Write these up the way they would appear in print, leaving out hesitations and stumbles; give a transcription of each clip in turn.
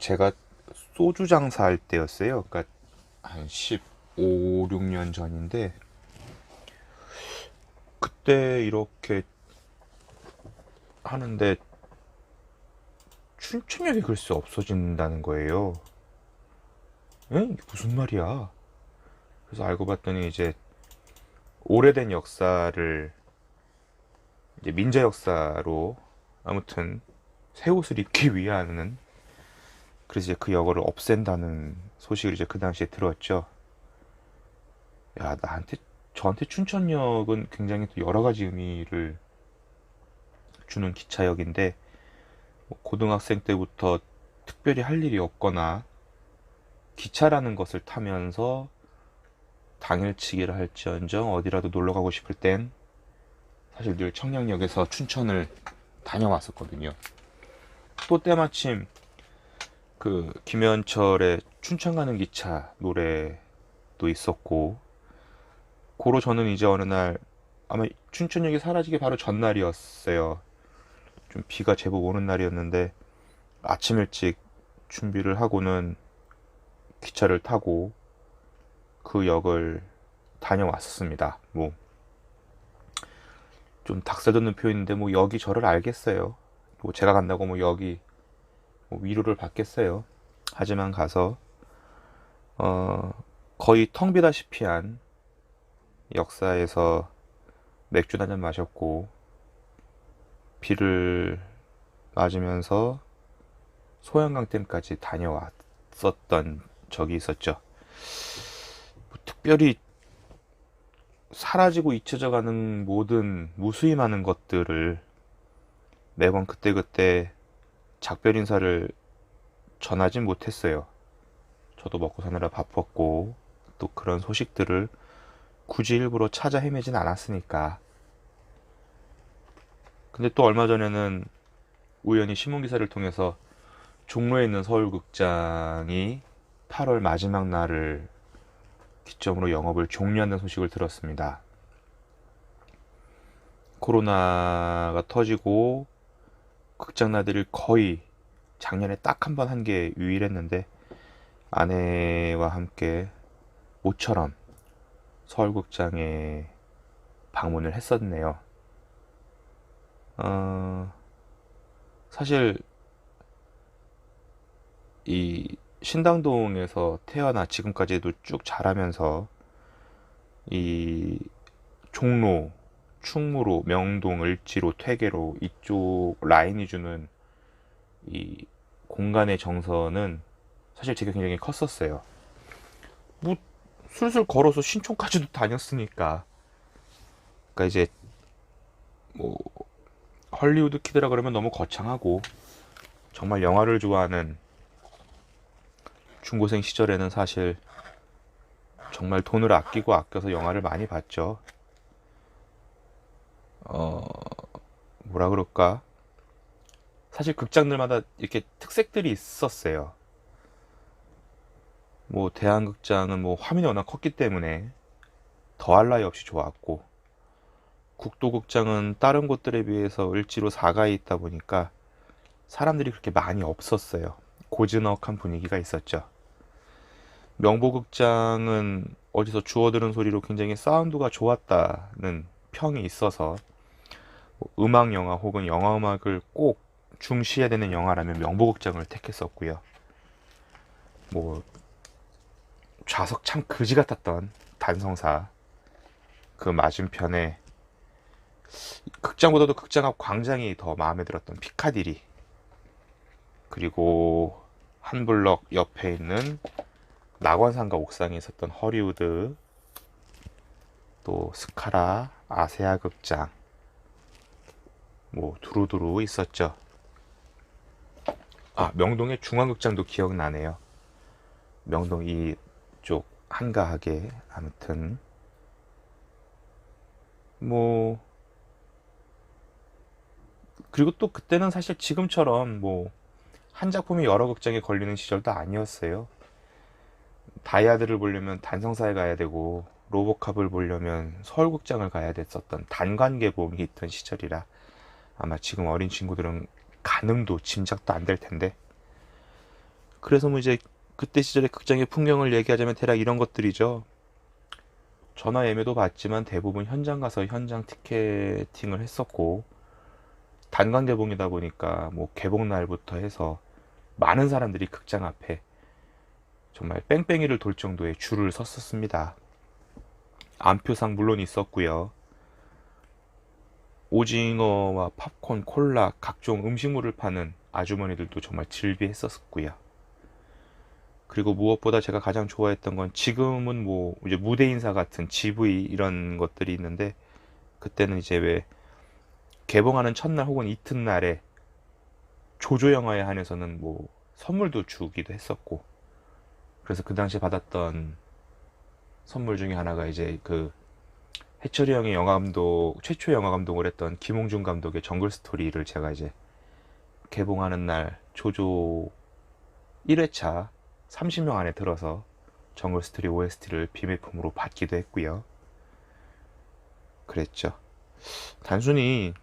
제가 소주 장사할 때였어요. 그러니까 한 15, 16년 전인데 그때 이렇게 하는데 춘천역이 글쎄 없어진다는 거예요. 에? 이게 무슨 말이야? 그래서 알고 봤더니 이제 오래된 역사를 이제 민자 역사로 아무튼 새 옷을 입기 위한 그래서 이제 그 역을 없앤다는 소식을 이제 그 당시에 들었죠. 야, 저한테 춘천역은 굉장히 또 여러 가지 의미를 주는 기차역인데, 뭐 고등학생 때부터 특별히 할 일이 없거나 기차라는 것을 타면서 당일치기를 할지언정 어디라도 놀러 가고 싶을 땐 사실 늘 청량역에서 춘천을 다녀왔었거든요. 또 때마침 그 김현철의 춘천 가는 기차 노래도 있었고, 고로 저는 이제 어느 날 아마 춘천역이 사라지기 바로 전날이었어요. 좀 비가 제법 오는 날이었는데 아침 일찍 준비를 하고는 기차를 타고 그 역을 다녀왔습니다. 뭐 좀 닭살 돋는 표현인데 뭐 역이 저를 알겠어요. 뭐 제가 간다고 뭐 역이 뭐 위로를 받겠어요. 하지만 가서 어 거의 텅 비다시피 한 역사에서 맥주 한잔 마셨고 비를 맞으면서 소양강댐까지 다녀왔었던 적이 있었죠. 뭐 특별히 사라지고 잊혀져 가는 모든 무수히 많은 것들을 매번 그때그때 작별 인사를 전하진 못했어요. 저도 먹고 사느라 바빴고 또 그런 소식들을 굳이 일부러 찾아 헤매진 않았으니까. 근데 또 얼마 전에는 우연히 신문기사를 통해서 종로에 있는 서울극장이 8월 마지막 날을 기점으로 영업을 종료한다는 소식을 들었습니다. 코로나가 터지고 극장나들이 거의 작년에 딱 한 번 한 게 유일했는데 아내와 함께 모처럼 서울극장에 방문을 했었네요. 어, 사실 이 신당동에서 태어나 지금까지도 쭉 자라면서 이 종로, 충무로, 명동, 을지로, 퇴계로 이쪽 라인이 주는 이 공간의 정서는 사실 제가 굉장히 컸었어요. 뭐 술술 걸어서 신촌까지도 다녔으니까. 그러니까 이제 뭐 헐리우드 키드라 그러면 너무 거창하고 정말 영화를 좋아하는 중고생 시절에는 사실 정말 돈을 아끼고 아껴서 영화를 많이 봤죠. 어, 뭐라 그럴까? 사실 극장들마다 이렇게 특색들이 있었어요. 뭐 대한극장은 뭐 화면이 워낙 컸기 때문에 더할 나위 없이 좋았고, 국도극장은 다른 곳들에 비해서 을지로 4가에 있다 보니까 사람들이 그렇게 많이 없었어요. 고즈넉한 분위기가 있었죠. 명보극장은 어디서 주워들은 소리로 굉장히 사운드가 좋았다는 평이 있어서 뭐 음악 영화 혹은 영화 음악을 꼭 중시해야 되는 영화라면 명보극장을 택했었고요. 뭐 좌석 참 그지 같았던 단성사 그 맞은편에 극장보다도 극장 앞 광장이 더 마음에 들었던 피카디리, 그리고 한 블럭 옆에 있는 낙원상가 옥상에 있었던 허리우드, 또 스카라, 아세아 극장, 뭐 두루두루 있었죠. 아, 명동의 중앙극장도 기억나네요. 명동 이쪽 한가하게. 아무튼 뭐 그리고 또 그때는 사실 지금처럼 뭐 한 작품이 여러 극장에 걸리는 시절도 아니었어요. 다이아드를 보려면 단성사에 가야 되고 로보캅을 보려면 서울극장을 가야 됐었던 단관 개봉이 있던 시절이라 아마 지금 어린 친구들은 가늠도 짐작도 안 될 텐데, 그래서 뭐 이제 그때 시절의 극장의 풍경을 얘기하자면 대략 이런 것들이죠. 전화 예매도 받지만 대부분 현장 가서 현장 티켓팅을 했었고, 단관 개봉이다 보니까 뭐 개봉 날부터 해서 많은 사람들이 극장 앞에 정말 뺑뺑이를 돌 정도의 줄을 섰었습니다. 안표상 물론 있었고요. 오징어와 팝콘, 콜라, 각종 음식물을 파는 아주머니들도 정말 즐비했었고요. 그리고 무엇보다 제가 가장 좋아했던 건, 지금은 뭐 이제 무대 인사 같은 GV 이런 것들이 있는데, 그때는 이제 왜 개봉하는 첫날 혹은 이튿날에 조조 영화에 한해서는 뭐 선물도 주기도 했었고, 그래서 그 당시에 받았던 선물 중에 하나가 이제 그 해철이 형의 영화 감독, 최초 영화 감독을 했던 김홍준 감독의 정글 스토리를 제가 이제 개봉하는 날 조조 1회차 30명 안에 들어서 정글 스토리 OST를 비매품으로 받기도 했고요. 그랬죠. 단순히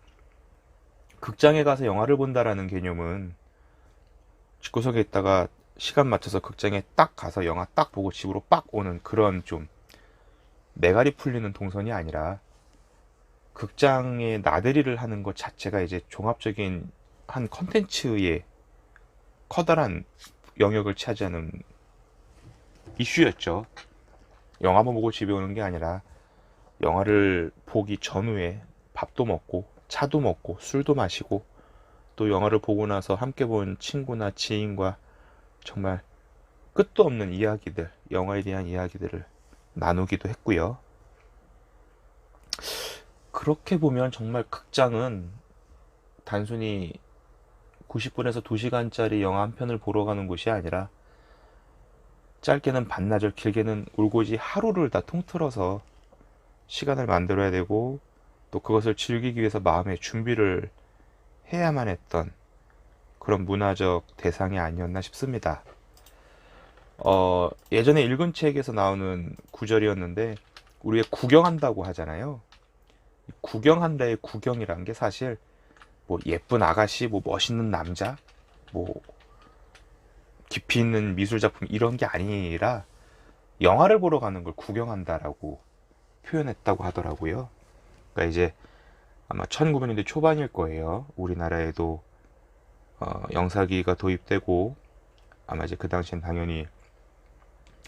극장에 가서 영화를 본다라는 개념은 집구석에 있다가 시간 맞춰서 극장에 딱 가서 영화 딱 보고 집으로 빡 오는 그런 좀 매갈이 풀리는 동선이 아니라, 극장에 나들이를 하는 것 자체가 이제 종합적인 한 컨텐츠의 커다란 영역을 차지하는 이슈였죠. 영화만 보고 집에 오는 게 아니라 영화를 보기 전후에 밥도 먹고 차도 먹고 술도 마시고, 또 영화를 보고 나서 함께 본 친구나 지인과 정말 끝도 없는 이야기들, 영화에 대한 이야기들을 나누기도 했고요. 그렇게 보면 정말 극장은 단순히 90분에서 2시간짜리 영화 한 편을 보러 가는 곳이 아니라, 짧게는 반나절, 길게는 울고지 하루를 다 통틀어서 시간을 만들어야 되고, 또 그것을 즐기기 위해서 마음의 준비를 해야만 했던 그런 문화적 대상이 아니었나 싶습니다. 예전에 읽은 책에서 나오는 구절이었는데, 우리가 구경한다고 하잖아요. 구경한다의 구경이란 게 사실 뭐 예쁜 아가씨, 뭐 멋있는 남자, 뭐 깊이 있는 미술 작품 이런 게 아니라, 영화를 보러 가는 걸 구경한다라고 표현했다고 하더라고요. 그러니까 이제 아마 1900년대 초반일 거예요. 우리나라에도 영사기가 도입되고, 아마 이제 그 당시엔 당연히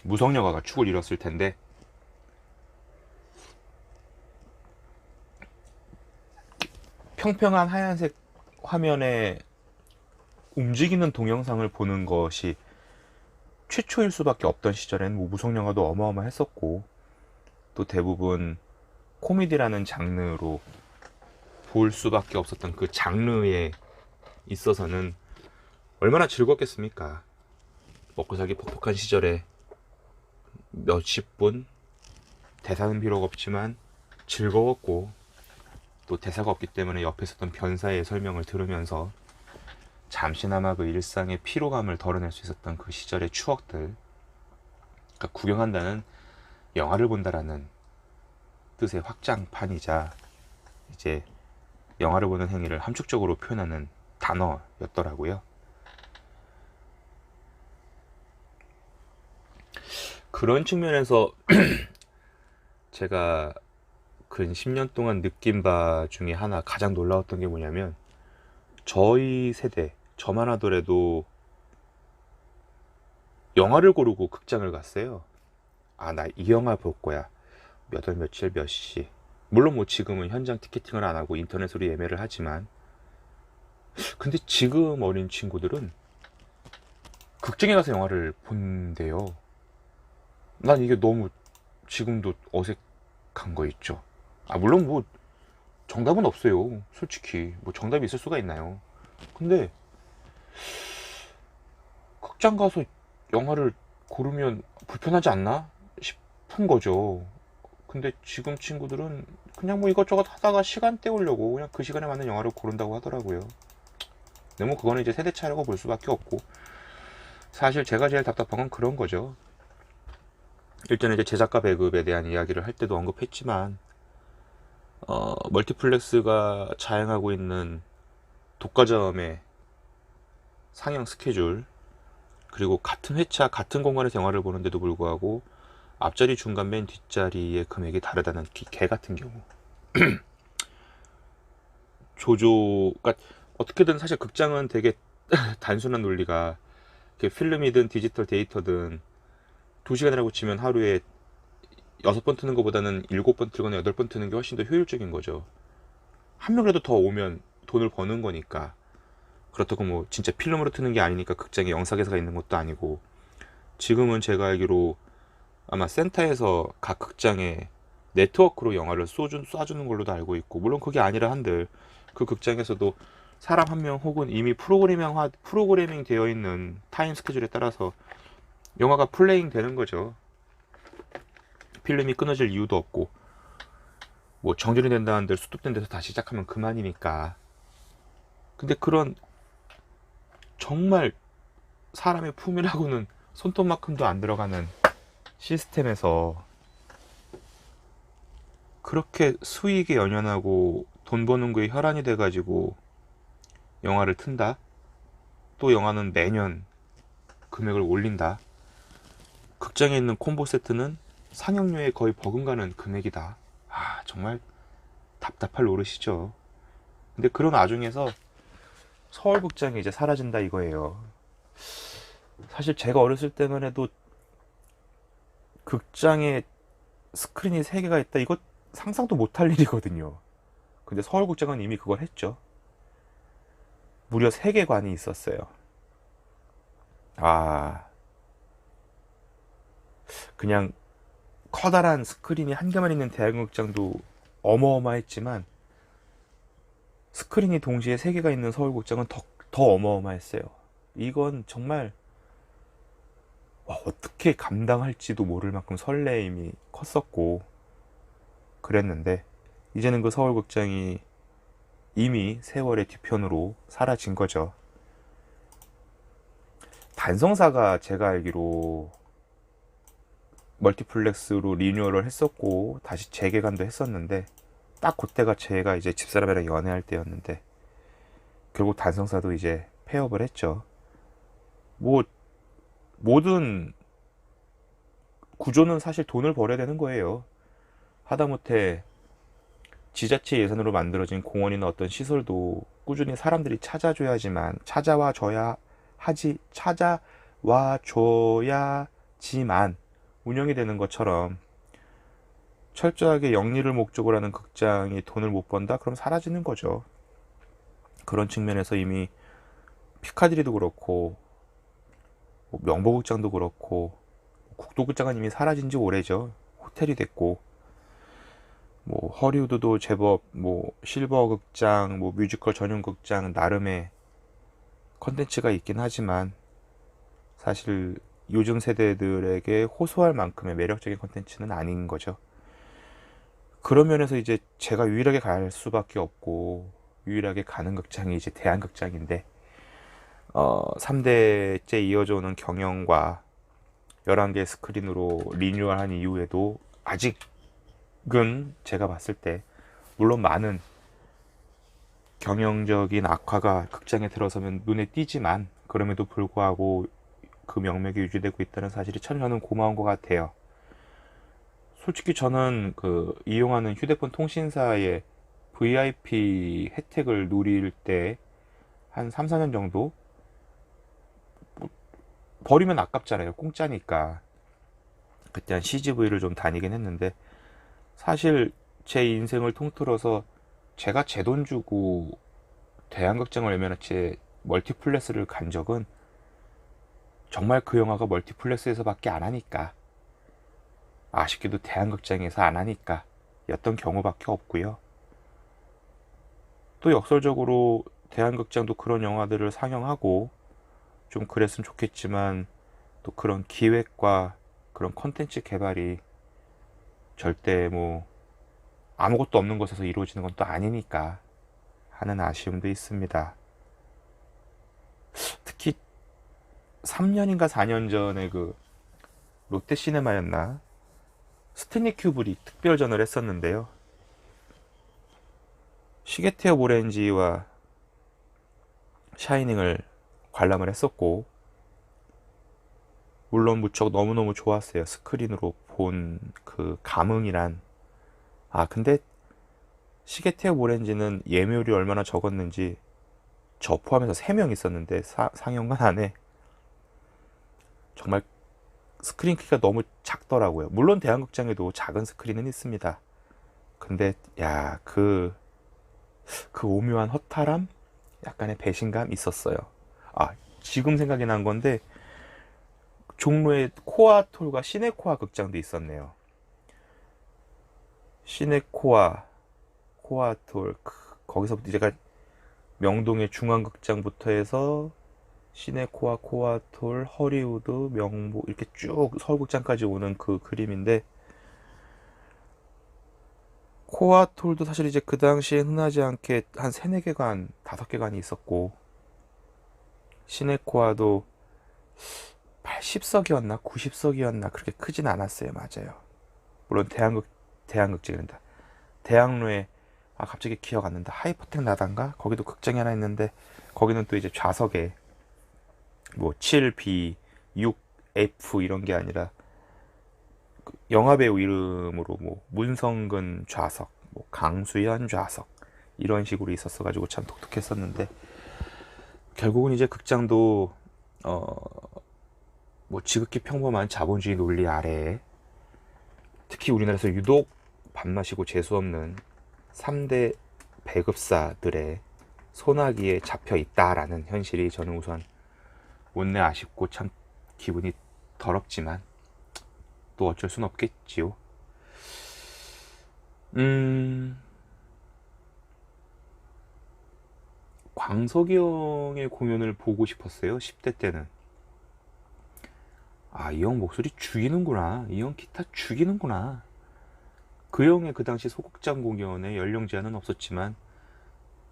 무성영화가 축을 이뤘을 텐데, 평평한 하얀색 화면에 움직이는 동영상을 보는 것이 최초일 수밖에 없던 시절엔 뭐 무성영화도 어마어마했었고, 또 대부분 코미디라는 장르로 볼 수밖에 없었던 그 장르에 있어서는 얼마나 즐겁겠습니까? 먹고 살기 퍽퍽한 시절에 몇십 분, 대사는 비록 없지만 즐거웠고, 또 대사가 없기 때문에 옆에 있었던 변사의 설명을 들으면서 잠시나마 그 일상의 피로감을 덜어낼 수 있었던 그 시절의 추억들. 그러니까 구경한다는 영화를 본다라는 뜻의 확장판이자, 이제 영화를 보는 행위를 함축적으로 표현하는 단어였더라고요. 그런 측면에서 제가 근 10년 동안 느낀 바 중에 하나, 가장 놀라웠던 게 뭐냐면, 저희 세대, 저만 하더라도 영화를 고르고 극장을 갔어요. 아, 나 이 영화 볼 거야. 몇 월 며칠 몇 시. 물론 뭐 지금은 현장 티켓팅을 안 하고 인터넷으로 예매를 하지만, 근데 지금 어린 친구들은 극장에 가서 영화를 본대요. 난 이게 너무 지금도 어색한 거 있죠. 아, 물론 뭐 정답은 없어요. 솔직히 뭐 정답이 있을 수가 있나요? 근데 극장 가서 영화를 고르면 불편하지 않나 싶은 거죠. 근데 지금 친구들은 그냥 뭐 이것저것 하다가 시간 때우려고 그냥 그 시간에 맞는 영화를 고른다고 하더라고요. 근데 뭐 그거는 이제 세대 차이라고 볼 수밖에 없고, 사실 제가 제일 답답한 건 그런 거죠. 일전에 이제 제작가 배급에 대한 이야기를 할 때도 언급했지만, 멀티플렉스가 자행하고 있는 독과점의 상영 스케줄, 그리고 같은 회차 같은 공간에서 영화를 보는데도 불구하고 앞자리 중간 맨 뒷자리의 금액이 다르다는 개 같은 경우. 그러니까 어떻게든 사실 극장은 되게 단순한 논리가, 필름이든 디지털 데이터든 2시간이라고 치면 하루에 6번 트는 것보다는 7번 틀거나 8번 트는 게 훨씬 더 효율적인 거죠. 한 명이라도 더 오면 돈을 버는 거니까. 그렇다고 뭐 진짜 필름으로 트는 게 아니니까 극장에 영상회사가 있는 것도 아니고, 지금은 제가 알기로 아마 센터에서 각 극장에 네트워크로 영화를 쏴주는 걸로도 알고 있고, 물론 그게 아니라 한들 그 극장에서도 사람 한 명 혹은 이미 프로그래밍 되어 있는 타임 스케줄에 따라서 영화가 플레잉 되는 거죠. 필름이 끊어질 이유도 없고, 뭐 정전이 된다 한들 수습된 데서 다시 시작하면 그만이니까. 근데 그런 정말 사람의 품이라고는 손톱만큼도 안 들어가는 시스템에서 그렇게 수익에 연연하고 돈 버는 거에 혈안이 돼가지고 영화를 튼다? 또 영화는 매년 금액을 올린다? 극장에 있는 콤보 세트는 상영료에 거의 버금가는 금액이다. 아, 정말 답답할 노릇이죠. 근데 그런 와중에서 서울극장이 이제 사라진다 이거예요. 사실 제가 어렸을 때만 해도 극장에 스크린이 3개가 있다, 이거 상상도 못할 일이거든요. 근데 서울극장은 이미 그걸 했죠. 무려 3개관이 있었어요. 아, 그냥 커다란 스크린이 한 개만 있는 대형극장도 어마어마했지만, 스크린이 동시에 3개가 있는 서울극장은 더 어마어마했어요. 이건 정말 어떻게 감당할지도 모를 만큼 설레임이 컸었고 그랬는데, 이제는 그 서울극장이 이미 세월의 뒤편으로 사라진 거죠. 단성사가 제가 알기로 멀티플렉스로 리뉴얼을 했었고 다시 재개관도 했었는데, 딱 그때가 제가 이제 집사람이랑 연애할 때였는데, 결국 단성사도 이제 폐업을 했죠. 뭐 모든 구조는 사실 돈을 벌어야 되는 거예요. 하다못해 지자체 예산으로 만들어진 공원이나 어떤 시설도 꾸준히 사람들이 찾아와 줘야지만 운영이 되는 것처럼, 철저하게 영리를 목적으로 하는 극장이 돈을 못 번다? 그럼 사라지는 거죠. 그런 측면에서 이미 피카디리도 그렇고, 명보극장도 그렇고, 국도극장은 이미 사라진 지 오래죠. 호텔이 됐고, 뭐 허리우드도 제법 뭐 실버 극장, 뭐 뮤지컬 전용 극장 나름의 컨텐츠가 있긴 하지만, 사실 요즘 세대들에게 호소할 만큼의 매력적인 컨텐츠는 아닌 거죠. 그런 면에서 이제 제가 유일하게 갈 수밖에 없고 유일하게 가는 극장이 이제 대한극장인데, 3대째 이어져 오는 경영과 11개 스크린으로 리뉴얼한 이후에도 아직은 제가 봤을 때, 물론 많은 경영적인 악화가 극장에 들어서면 눈에 띄지만, 그럼에도 불구하고 그 명맥이 유지되고 있다는 사실이 참 저는 고마운 것 같아요. 솔직히 저는 그 이용하는 휴대폰 통신사의 VIP 혜택을 누릴 때 한 3, 4년 정도 버리면 아깝잖아요. 공짜니까. 그때 한 CGV를 좀 다니긴 했는데, 사실 제 인생을 통틀어서 제가 제 돈 주고 대한극장을 외면한 멀티플렉스를 간 적은 정말 그 영화가 멀티플렉스에서밖에 안 하니까, 아쉽게도 대한극장에서 안 하니까 였던 경우밖에 없고요. 또 역설적으로 대한극장도 그런 영화들을 상영하고 좀 그랬으면 좋겠지만, 또 그런 기획과 그런 컨텐츠 개발이 절대 뭐 아무것도 없는 곳에서 이루어지는 건 또 아니니까 하는 아쉬움도 있습니다. 특히 3년인가 4년 전에 그 롯데시네마였나, 스탠리 큐브릭 특별전을 했었는데요. 시계테어 오렌지와 샤이닝을 관람을 했었고, 물론 무척 너무너무 좋았어요. 스크린으로 본 그 감흥이란. 아, 근데 시계태엽 오렌지는 예매율이 얼마나 적었는지 저 포함해서 3명 있었는데 상영관 안에 정말 스크린 크기가 너무 작더라고요. 물론 대한극장에도 작은 스크린은 있습니다. 근데 야, 그 오묘한 허탈함? 약간의 배신감 있었어요. 아, 지금 생각이 난 건데 종로에 코아톨과 시네코아 극장도 있었네요. 시네코아, 코아톨, 거기서부터 제가 명동의 중앙극장부터 해서 시네코아, 코아톨, 허리우드, 명보 이렇게 쭉 서울극장까지 오는 그 그림인데, 코아톨도 사실 이제 그 당시에 흔하지 않게 한 세네 개관, 다섯 개관이 있었고, 시네코아도 80석이었나 90석이었나 그렇게 크진 않았어요. 맞아요. 물론 대한극장이란다. 대학로에, 아 갑자기 기억 안 난다. 하이퍼텍 나단가? 거기도 극장이 하나 있는데 거기는 또 이제 좌석에 뭐 7B, 6F 이런 게 아니라 영화배우 이름으로 뭐 문성근 좌석, 뭐 강수현 좌석 이런 식으로 있었어 가지고 참 독특했었는데, 결국은 이제 극장도 뭐 지극히 평범한 자본주의 논리 아래에 특히 우리나라에서 유독 밥 마시고 재수없는 3대 배급사들의 소나기에 잡혀 있다라는 현실이 저는 우선 못내 아쉽고 참 기분이 더럽지만 또 어쩔 순 없겠지요. 광석이 형의 공연을 보고 싶었어요. 10대 때는. 아, 이 형 목소리 죽이는구나. 이 형 기타 죽이는구나. 그 형의 그 당시 소극장 공연에 연령 제한은 없었지만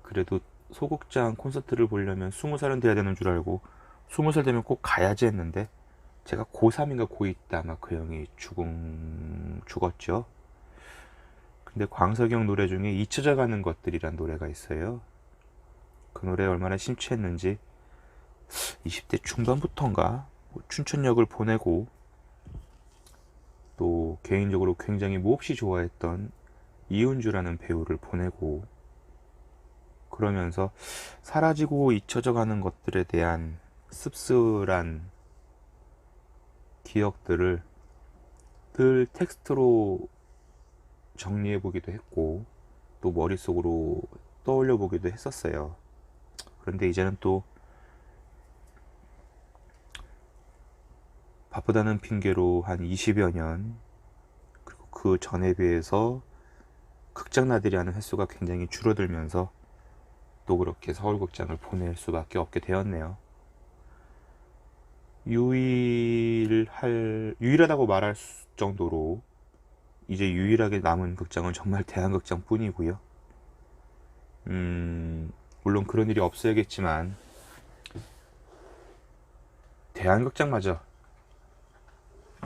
그래도 소극장 콘서트를 보려면 20살은 돼야 되는 줄 알고 20살 되면 꼭 가야지 했는데, 제가 고3인가 고2 때 아마 그 형이 죽었죠. 근데 광석이 형 노래 중에 잊혀져 가는 것들이란 노래가 있어요. 그 노래에 얼마나 심취했는지 20대 중반부터인가 춘천역을 보내고 또 개인적으로 굉장히 몹시 좋아했던 이은주라는 배우를 보내고 그러면서 사라지고 잊혀져 가는 것들에 대한 씁쓸한 기억들을 늘 텍스트로 정리해 보기도 했고 또 머릿속으로 떠올려 보기도 했었어요. 그런데 이제는 또 바쁘다는 핑계로 한 20여 년, 그리고 그 전에 비해서 극장 나들이 하는 횟수가 굉장히 줄어들면서 또 그렇게 서울극장을 보낼 수밖에 없게 되었네요. 유일하다고 말할 정도로 이제 유일하게 남은 극장은 정말 대한극장 뿐이고요. 물론 그런 일이 없어야겠지만 대한극장마저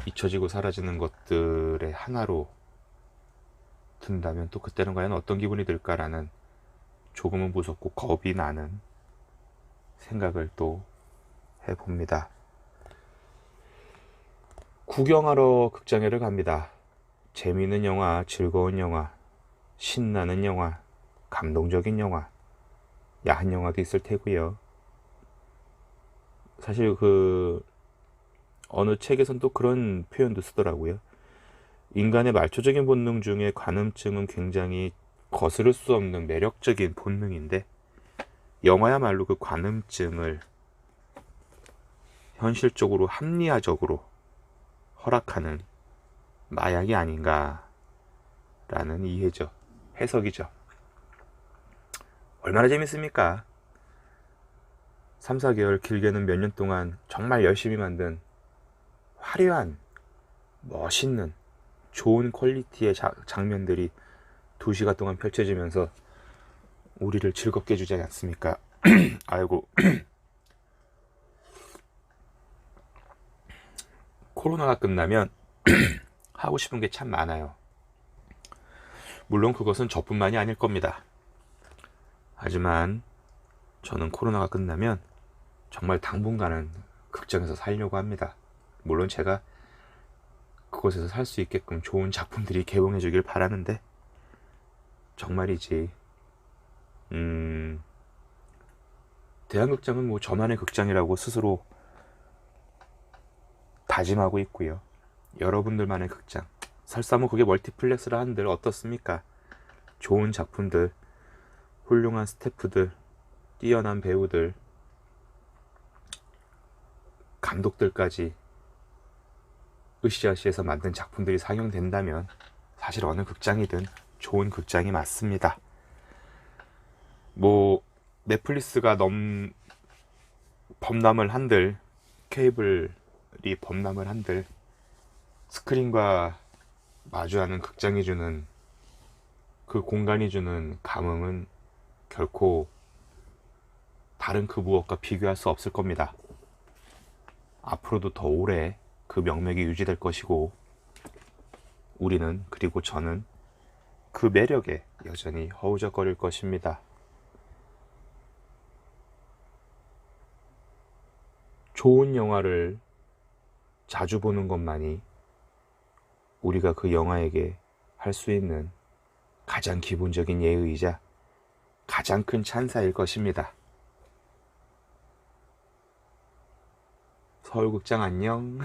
잊혀지고 사라지는 것들의 하나로 든다면 또 그때는 과연 어떤 기분이 들까라는 조금은 무섭고 겁이 나는 생각을 또 해봅니다. 구경하러 극장에를 갑니다. 재미있는 영화, 즐거운 영화, 신나는 영화, 감동적인 영화, 야한 영화도 있을 테고요. 사실 어느 책에선 또 그런 표현도 쓰더라고요. 인간의 말초적인 본능 중에 관음증은 굉장히 거스를 수 없는 매력적인 본능인데, 영화야말로 그 관음증을 현실적으로 합리화적으로 허락하는 마약이 아닌가라는 이해죠. 해석이죠. 얼마나 재밌습니까? 3, 4개월, 길게는 몇 년 동안 정말 열심히 만든 화려한, 멋있는, 좋은 퀄리티의 장면들이 2시간 동안 펼쳐지면서 우리를 즐겁게 해주지 않습니까? 아이고. 코로나가 끝나면 하고 싶은 게 참 많아요. 물론 그것은 저뿐만이 아닐 겁니다. 하지만 저는 코로나가 끝나면 정말 당분간은 극장에서 살려고 합니다. 물론 제가 그곳에서 살 수 있게끔 좋은 작품들이 개봉해 주길 바라는데, 정말이지 대한극장은 뭐 저만의 극장이라고 스스로 다짐하고 있고요. 여러분들만의 극장, 설사 뭐 그게 멀티플렉스라 한들 어떻습니까? 좋은 작품들, 훌륭한 스태프들, 뛰어난 배우들, 감독들까지 으쌰으쌰해서 만든 작품들이 상영된다면 사실 어느 극장이든 좋은 극장이 맞습니다. 뭐 넷플릭스가 범람을 한들, 케이블이 범람을 한들 스크린과 마주하는 극장이 주는 그 공간이 주는 감흥은 결코 다른 그 무엇과 비교할 수 없을 겁니다. 앞으로도 더 오래 그 명맥이 유지될 것이고, 우리는, 그리고 저는 그 매력에 여전히 허우적거릴 것입니다. 좋은 영화를 자주 보는 것만이 우리가 그 영화에게 할 수 있는 가장 기본적인 예의이자 가장 큰 찬사일 것입니다. 서울극장 안녕.